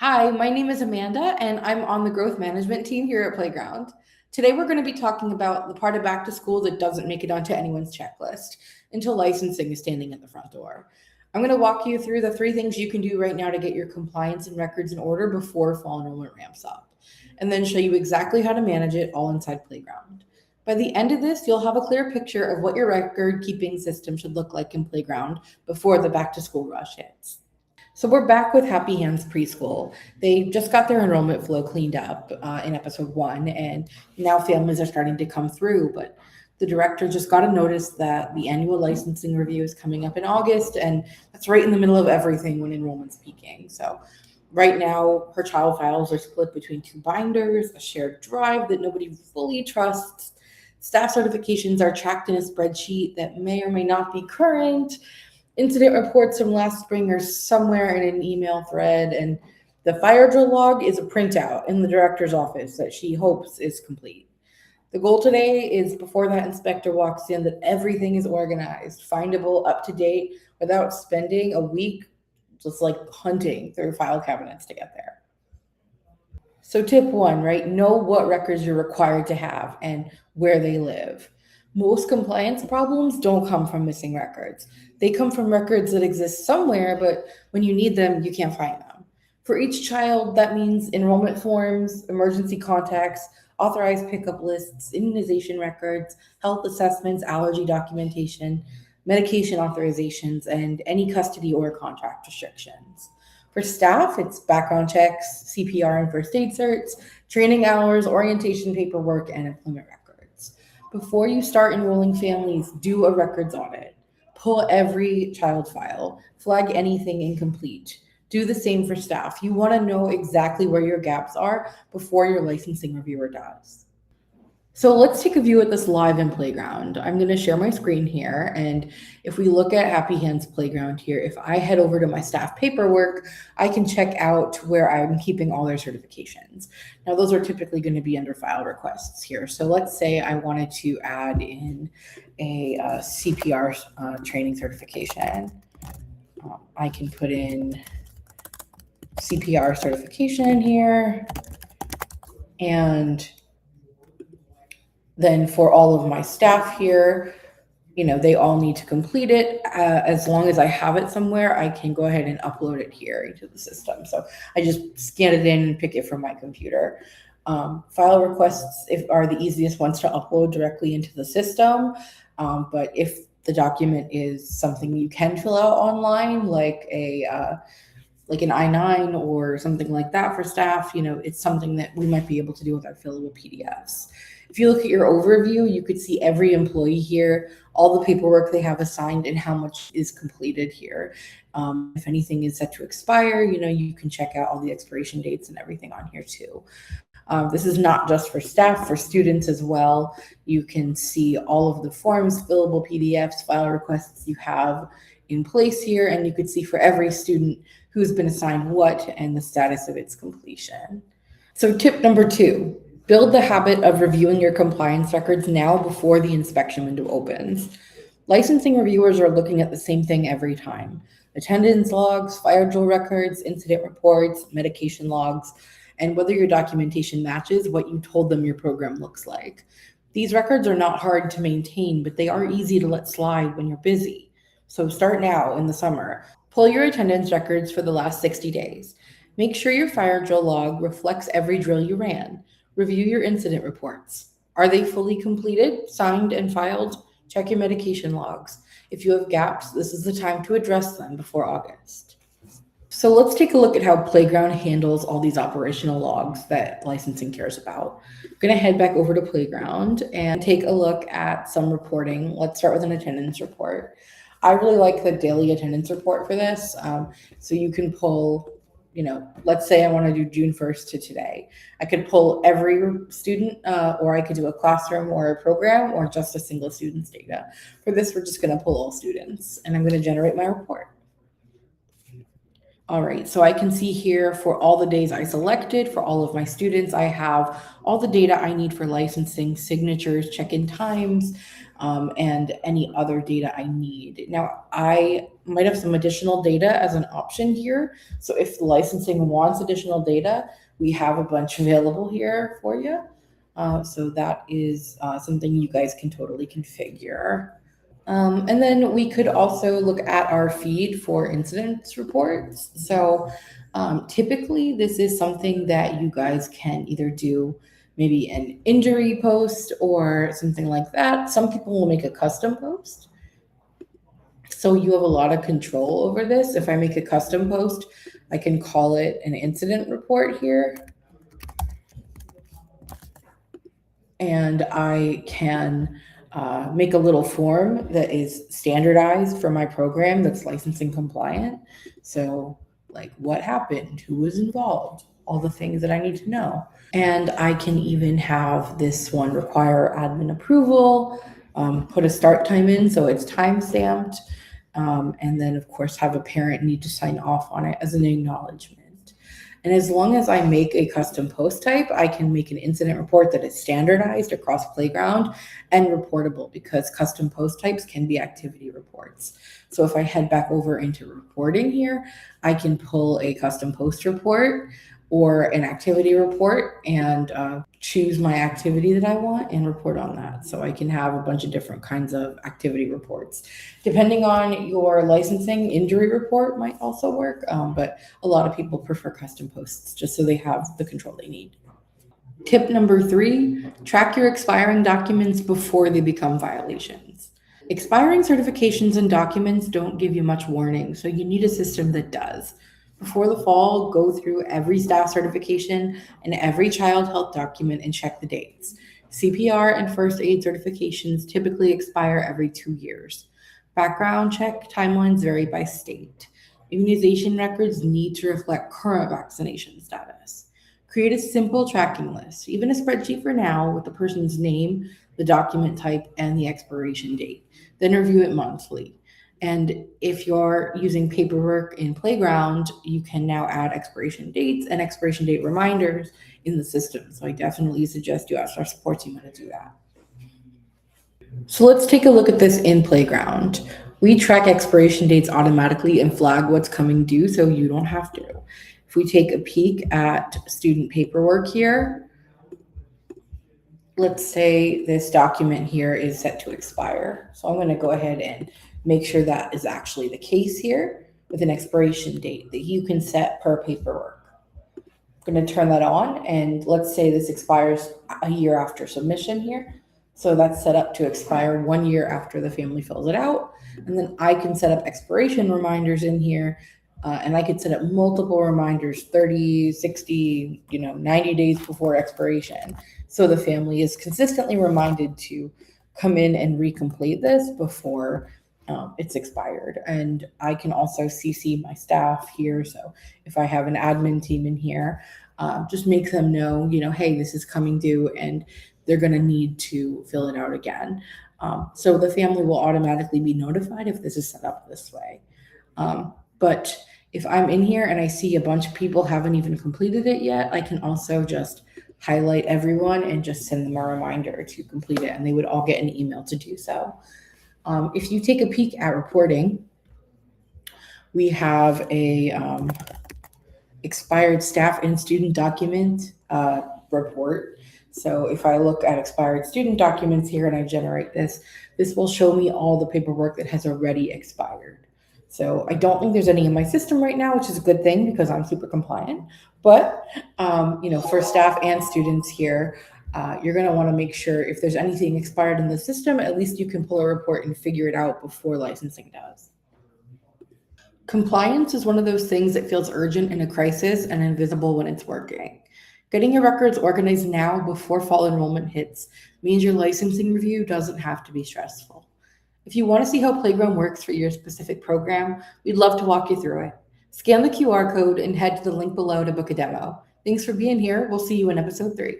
Hi, my name is Amanda, and I'm on the growth management team here at Playground. Today, we're going to be talking about the part of back to school that doesn't make it onto anyone's checklist until licensing is standing at the front door. I'm going to walk you through the three things you can do right now to get your compliance and records in order before fall enrollment ramps up, and then show you exactly how to manage it all inside Playground. By the end of this, you'll have a clear picture of what your record keeping system should look like in Playground before the back to school rush hits. So we're back with Happy Hands Preschool. They just got their enrollment flow cleaned up in episode 1, and now families are starting to come through. But the director just got a notice that the annual licensing review is coming up in August, and that's right in the middle of everything when enrollment's peaking. So right now, her child files are split between 2 binders, a shared drive that nobody fully trusts. Staff certifications are tracked in a spreadsheet that may or may not be current. Incident reports from last spring are somewhere in an email thread, and the fire drill log is a printout in the director's office that she hopes is complete. The goal today is before that inspector walks in that everything is organized, findable, up to date, without spending a week just like hunting through file cabinets to get there. So tip 1, right? Know what records you're required to have and where they live. Most compliance problems don't come from missing records. They come from records that exist somewhere, but when you need them, you can't find them. For each child, that means enrollment forms, emergency contacts, authorized pickup lists, immunization records, health assessments, allergy documentation, medication authorizations, and any custody or contract restrictions. For staff, it's background checks, CPR and first aid certs, training hours, orientation paperwork, and employment records. Before you start enrolling families, do a records audit. Pull every child file, flag anything incomplete. Do the same for staff. You want to know exactly where your gaps are before your licensing reviewer does. So let's take a view at this live in Playground. I'm going to share my screen here. And if we look at Happy Hands Playground here, if I head over to my staff paperwork, I can check out where I'm keeping all their certifications. Now, those are typically going to be under file requests here. So let's say I wanted to add in a CPR training certification. I can put in CPR certification here, and then for all of my staff here, they all need to complete it. As long as I have it somewhere, I can go ahead and upload it here into the system. So I just scan it in and pick it from my computer. File requests are the easiest ones to upload directly into the system. But if the document is something you can fill out online, like an I-9 or something like that for staff, it's something that we might be able to do with our fillable PDFs. If you look at your overview, you could see every employee here, all the paperwork they have assigned, and how much is completed here. If anything is set to expire, you can check out all the expiration dates and everything on here too. This is not just for staff, for students as well. You can see all of the forms, fillable PDFs, file requests you have in place here, and you could see for every student who's been assigned what and the status of its completion. So tip number 2, build the habit of reviewing your compliance records now before the inspection window opens. Licensing reviewers are looking at the same thing every time: attendance logs, fire drill records, incident reports, medication logs, and whether your documentation matches what you told them your program looks like. These records are not hard to maintain, but they are easy to let slide when you're busy. So start now in the summer. Pull your attendance records for the last 60 days. Make sure your fire drill log reflects every drill you ran. Review your incident reports. Are they fully completed, signed, and filed? Check your medication logs. If you have gaps, this is the time to address them before August. So let's take a look at how Playground handles all these operational logs that licensing cares about. I'm going to head back over to Playground and take a look at some reporting. Let's start with an attendance report. I really like the daily attendance report for this. So you can pull, let's say I want to do June 1st to today. I could pull every student, or I could do a classroom or a program, or just a single student's data. For this, we're just going to pull all students, and I'm going to generate my report. All right, so I can see here for all the days I selected, for all of my students, I have all the data I need for licensing, signatures, check-in times, and any other data I need. Now, I might have some additional data as an option here. So if the licensing wants additional data, we have a bunch available here for you. So that is something you guys can totally configure. And then we could also look at our feed for incidents reports. So typically, this is something that you guys can either do maybe an injury post or something like that. Some people will make a custom post. So you have a lot of control over this. If I make a custom post, I can call it an incident report here. And I can make a little form that is standardized for my program that's licensing compliant. So, like what happened, who was involved, all the things that I need to know. And I can even have this one require admin approval, put a start time in so it's time stamped, and then, of course, have a parent need to sign off on it as an acknowledgement. And as long as I make a custom post type, I can make an incident report that is standardized across Playground and reportable, because custom post types can be activity reports. So if I head back over into reporting here, I can pull a custom post report or an activity report and choose my activity that I want and report on that. So I can have a bunch of different kinds of activity reports. Depending on your licensing, injury report might also work, but a lot of people prefer custom posts just so they have the control they need. Tip number 3, track your expiring documents before they become violations. Expiring certifications and documents don't give you much warning, so you need a system that does. Before the fall, go through every staff certification and every child health document and check the dates. CPR and first aid certifications typically expire every 2 years. Background check timelines vary by state. Immunization records need to reflect current vaccination status. Create a simple tracking list, even a spreadsheet for now, with the person's name, the document type, and the expiration date. Then review it monthly. And if you're using paperwork in Playground, you can now add expiration dates and expiration date reminders in the system. So I definitely suggest you ask our support team how to do that. So let's take a look at this in Playground. We track expiration dates automatically and flag what's coming due so you don't have to. If we take a peek at student paperwork here, let's say this document here is set to expire. So I'm going to go ahead and make sure that is actually the case here with an expiration date that you can set per paperwork. I'm going to turn that on, and let's say this expires a year after submission here. So that's set up to expire 1 year after the family fills it out. And then I can set up expiration reminders in here, and I could set up multiple reminders, 30, 60, 90 days before expiration. So the family is consistently reminded to come in and recomplete this before it's expired. And I can also CC my staff here. So if I have an admin team in here, just make them know, hey, this is coming due and they're going to need to fill it out again. So the family will automatically be notified if this is set up this way. But if I'm in here and I see a bunch of people haven't even completed it yet, I can also just highlight everyone and just send them a reminder to complete it, and they would all get an email to do so. If you take a peek at reporting, we have a expired staff and student document report. So if I look at expired student documents here and I generate this will show me all the paperwork that has already expired. So I don't think there's any in my system right now, which is a good thing because I'm super compliant. But for staff and students here, you're going to want to make sure if there's anything expired in the system, at least you can pull a report and figure it out before licensing does. Compliance is one of those things that feels urgent in a crisis and invisible when it's working. Getting your records organized now before fall enrollment hits means your licensing review doesn't have to be stressful. If you want to see how Playground works for your specific program, we'd love to walk you through it. Scan the QR code and head to the link below to book a demo. Thanks for being here. We'll see you in episode 3.